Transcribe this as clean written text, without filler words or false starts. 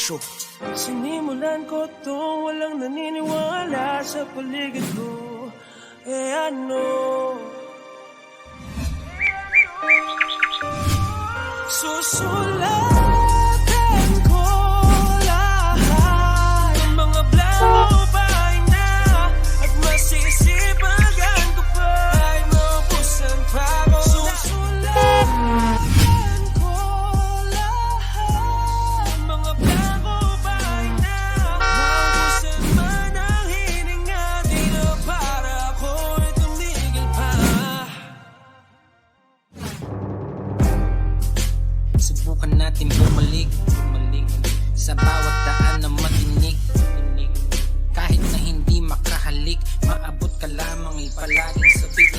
Show. Sinimulan ko to, walang naniniwala sa paligid ko. Ano? Susulatan ko lahat ng mga blanco bay na at masisipagan ko pa ay maubusan pa ako. Susulatan ko lahat ng mga blanco bay na maubusan man ang hininga. Di na para ako'y tumigil pa. Subukan natin bumalik sa bawat daan na matinik. Kahit na hindi makahalik, maabot ka lamang palaging sabik